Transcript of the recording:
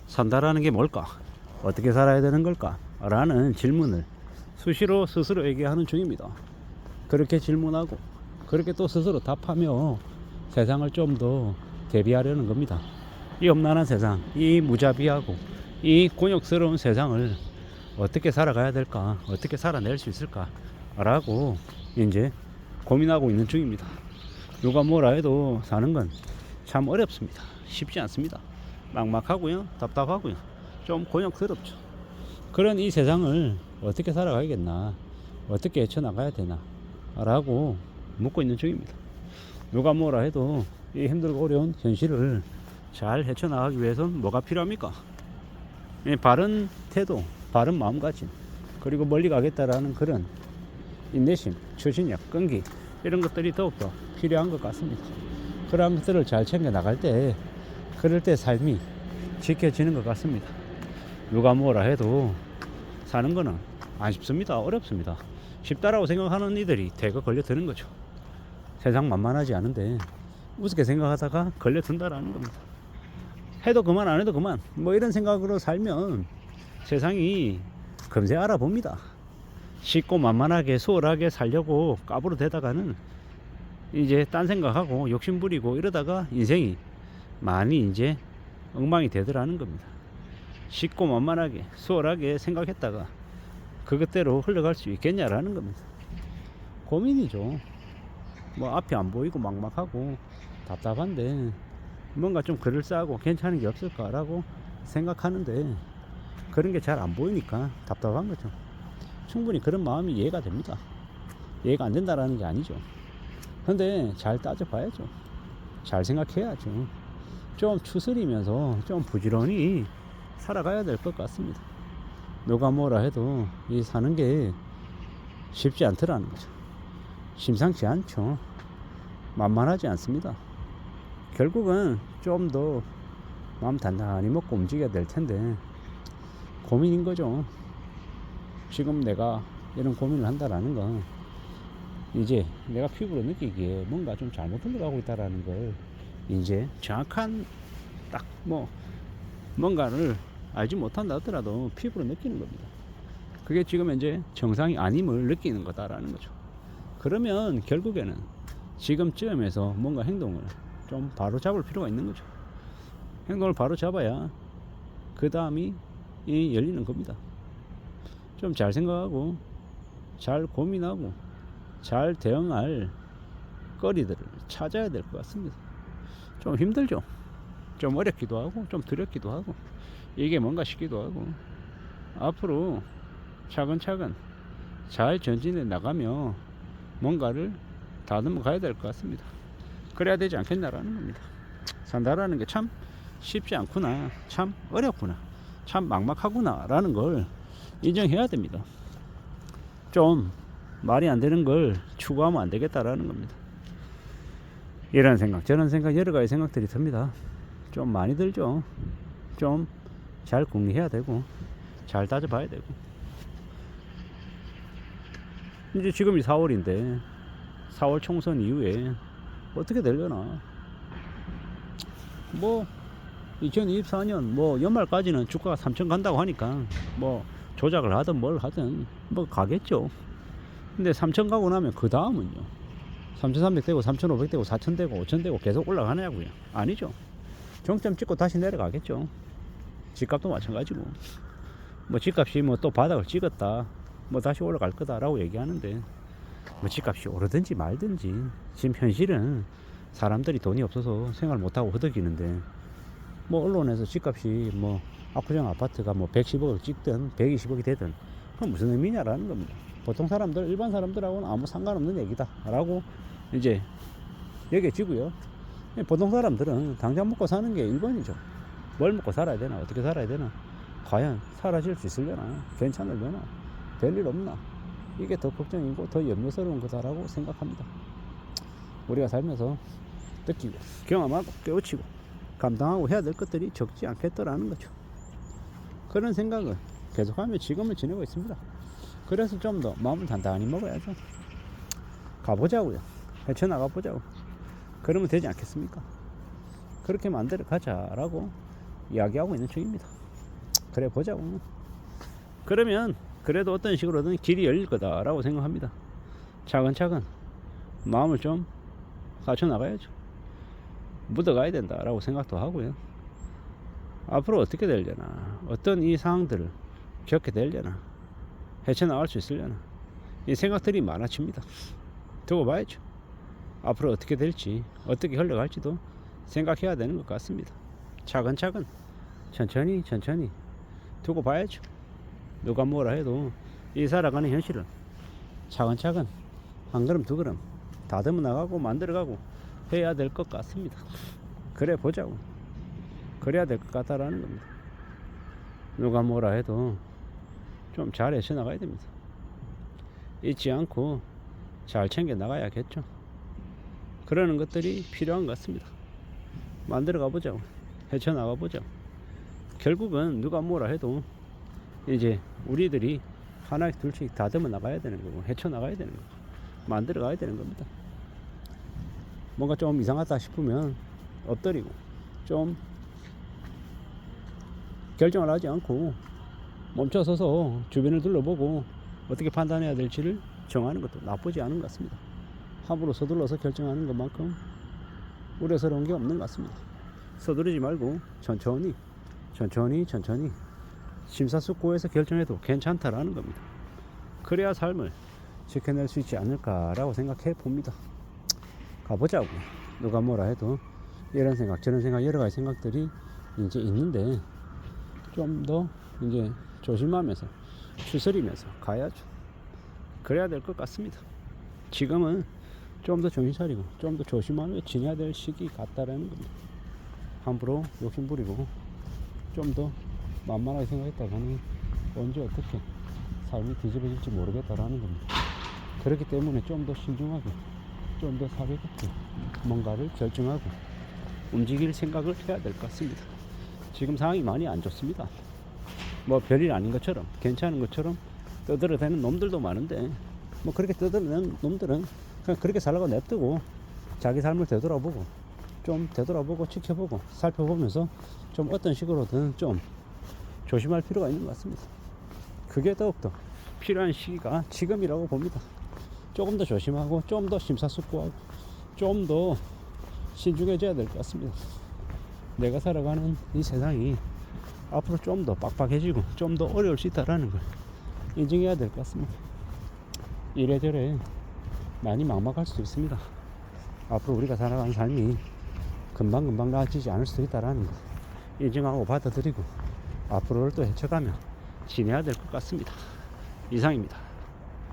산다라는 게 뭘까? 어떻게 살아야 되는 걸까? 라는 질문을 수시로 스스로에게 하는 중입니다. 그렇게 질문하고 그렇게 또 스스로 답하며 세상을 좀 더 대비하려는 겁니다. 이 험난한 세상, 이 무자비하고 이 곤욕스러운 세상을 어떻게 살아가야 될까? 어떻게 살아낼 수 있을까? 라고 이제 고민하고 있는 중입니다. 누가 뭐라 해도 사는 건 참 어렵습니다. 쉽지 않습니다. 막막하고요, 답답하고요, 좀 곤욕스럽죠. 그런 이 세상을 어떻게 살아가야겠나, 어떻게 헤쳐나가야 되나 라고 묻고 있는 중입니다. 누가 뭐라 해도 이 힘들고 어려운 현실을 잘 헤쳐나가기 위해서는 뭐가 필요합니까? 바른 태도, 바른 마음가짐, 그리고 멀리 가겠다라는 그런 인내심, 추진력, 끈기, 이런 것들이 더욱더 필요한 것 같습니다. 그런 것들을 잘 챙겨 나갈 때, 그럴 때 삶이 지켜지는 것 같습니다. 누가 뭐라 해도 사는 거는 안 쉽습니다. 어렵습니다. 쉽다라고 생각하는 이들이 대거 걸려드는 거죠. 세상 만만하지 않은데 우습게 생각하다가 걸려든다라는 겁니다. 해도 그만, 안 해도 그만, 뭐 이런 생각으로 살면 세상이 금세 알아봅니다. 쉽고 만만하게 수월하게 살려고 까부러대다가는 이제 딴 생각하고 욕심부리고 이러다가 인생이 많이 이제 엉망이 되더라는 겁니다. 쉽고 만만하게 수월하게 생각했다가 그것대로 흘러갈 수 있겠냐라는 겁니다. 고민이죠. 뭐 앞이 안 보이고 막막하고 답답한데 뭔가 좀 그럴싸하고 괜찮은 게 없을까라고 생각하는데 그런 게 잘 안 보이니까 답답한 거죠. 충분히 그런 마음이 이해가 됩니다. 이해가 안 된다라는 게 아니죠. 근데 잘 따져봐야죠. 잘 생각해야죠. 좀 추스리면서 좀 부지런히 살아가야 될 것 같습니다. 누가 뭐라 해도 이 사는 게 쉽지 않더라는 거죠. 심상치 않죠. 만만하지 않습니다. 결국은 좀 더 마음 단단히 먹고 움직여야 될 텐데 고민인 거죠. 지금 내가 이런 고민을 한다라는 건 이제 내가 피부로 느끼기에 뭔가 좀 잘못 흘러가고 있다라는 걸 이제 정확한 딱 뭐 뭔가를 알지 못한다 하더라도 피부로 느끼는 겁니다. 그게 지금 이제 정상이 아님을 느끼는 거다라는 거죠. 그러면 결국에는 지금쯤에서 뭔가 행동을 좀 바로 잡을 필요가 있는 거죠. 행동을 바로 잡아야 그 다음이 열리는 겁니다. 좀 잘 생각하고 잘 고민하고 잘 대응할 거리들을 찾아야 될 것 같습니다. 좀 힘들죠. 좀 어렵기도 하고 좀 두렵기도 하고 이게 뭔가 싶기도 하고 앞으로 차근차근 잘 전진해 나가며 뭔가를 다듬어 가야 될 것 같습니다. 그래야 되지 않겠나라는 겁니다. 산다라는 게 참 쉽지 않구나, 참 어렵구나, 참 막막하구나 라는 걸 인정해야 됩니다. 좀 말이 안 되는 걸 추구하면 안 되겠다라는 겁니다. 이런 생각 저런 생각 여러 가지 생각들이 듭니다. 좀 많이 들죠. 좀 잘 궁리해야 되고 잘 따져봐야 되고 이제 지금이 4월인데 4월 총선 이후에 어떻게 되려나. 뭐 2024년 뭐 연말까지는 주가가 3천 간다고 하니까 뭐 조작을 하든 뭘 하든 뭐 가겠죠. 근데 3천 가고 나면 그 다음은요 3,300 되고 3,500 되고 4,000 되고 5,000 되고 계속 올라가냐고요. 아니죠. 정점 찍고 다시 내려가겠죠. 집값도 마찬가지고 뭐 집값이 뭐 또 바닥을 찍었다 뭐 다시 올라갈 거다라고 얘기하는데 뭐 집값이 오르든지 말든지 지금 현실은 사람들이 돈이 없어서 생활 못하고 허덕이는데 뭐 언론에서 집값이 뭐 압구정 아파트가 뭐 110억을 찍든 120억이 되든 그건 무슨 의미냐라는 겁니다. 보통 사람들 일반 사람들하고는 아무 상관없는 얘기다 라고 이제 여겨지고요. 보통 사람들은 당장 먹고 사는 게 1번이죠. 뭘 먹고 살아야 되나, 어떻게 살아야 되나, 과연 사라질 수 있으려나, 괜찮으려나, 별일 없나, 이게 더 걱정이고 더 염려스러운 거다라고 생각합니다. 우리가 살면서 느끼고 경험하고 깨우치고 감당하고 해야 될 것들이 적지 않겠더라는 거죠. 그런 생각을 계속하며 지금을 지내고 있습니다. 그래서 좀 더 마음을 단단히 먹어야죠. 가보자고요. 헤쳐나가 보자고. 그러면 되지 않겠습니까? 그렇게 만들어 가자라고 이야기하고 있는 중입니다. 그래 보자고. 그러면 그래도 어떤 식으로든 길이 열릴 거다라고 생각합니다. 차근차근 마음을 좀 갖춰 나가야죠. 묻어가야 된다라고 생각도 하고요. 앞으로 어떻게 되려나, 어떤 이 상황들을 겪게 되려나, 헤쳐나갈 수 있으려나, 이 생각들이 많아집니다. 두고 봐야죠. 앞으로 어떻게 될지, 어떻게 흘러갈지도 생각해야 되는 것 같습니다. 차근차근 천천히 두고 봐야죠. 누가 뭐라 해도 이 살아가는 현실은 차근차근 한 걸음 두 걸음 다듬어 나가고 만들어가고 해야 될 것 같습니다. 그래 보자고. 그래야 될 것 같다라는 겁니다. 누가 뭐라 해도 좀 잘 헤쳐 나가야 됩니다. 잊지 않고 잘 챙겨 나가야겠죠. 그러는 것들이 필요한 것 같습니다. 만들어 가보자고. 헤쳐 나가보자고. 결국은 누가 뭐라 해도 이제 우리들이 하나씩 둘씩 다듬어 나가야 되는 거고, 헤쳐 나가야 되는 거고, 만들어 가야 되는 겁니다. 뭔가 좀 이상하다 싶으면 엎드리고 좀 결정을 하지 않고 멈춰서서 주변을 둘러보고 어떻게 판단해야 될지를 정하는 것도 나쁘지 않은 것 같습니다. 함부로 서둘러서 결정하는 것만큼 우려스러운 게 없는 것 같습니다. 서두르지 말고 천천히 심사숙고해서 결정해도 괜찮다라는 겁니다. 그래야 삶을 지켜낼 수 있지 않을까라고 생각해 봅니다. 가보자고. 누가 뭐라 해도 이런 생각 저런 생각 여러 가지 생각들이 이제 있는데 좀 더 이제 조심하면서 추스리면서 가야죠. 그래야 될 것 같습니다. 지금은 좀 더 정신 차리고 좀 더 조심하며 지내야 될 시기 같다라는 겁니다. 함부로 욕심부리고 좀 더 만만하게 생각했다가는 언제 어떻게 삶이 뒤집어질지 모르겠다라는 겁니다. 그렇기 때문에 좀 더 신중하게 좀 더 사려 깊게 뭔가를 결정하고 움직일 생각을 해야 될 것 같습니다. 지금 상황이 많이 안 좋습니다. 뭐 별일 아닌 것처럼 괜찮은 것처럼 떠들어대는 놈들도 많은데, 뭐 그렇게 떠들어대는 놈들은 그냥 그렇게 살라고 냅두고 자기 삶을 되돌아보고 좀 되돌아보고 지켜보고 살펴보면서 좀 어떤 식으로든 좀 조심할 필요가 있는 것 같습니다. 그게 더욱더 필요한 시기가 지금이라고 봅니다. 조금 더 조심하고 좀 더 심사숙고하고 좀 더 신중해져야 될 것 같습니다. 내가 살아가는 이 세상이 앞으로 좀 더 빡빡해지고 좀 더 어려울 수 있다는 걸 인정해야 될 것 같습니다. 이래저래 많이 막막할 수도 있습니다. 앞으로 우리가 살아가는 삶이 금방금방 나아지지 않을 수도 있다는 걸 인정하고 받아들이고 앞으로를 또 헤쳐가며 지내야 될 것 같습니다. 이상입니다.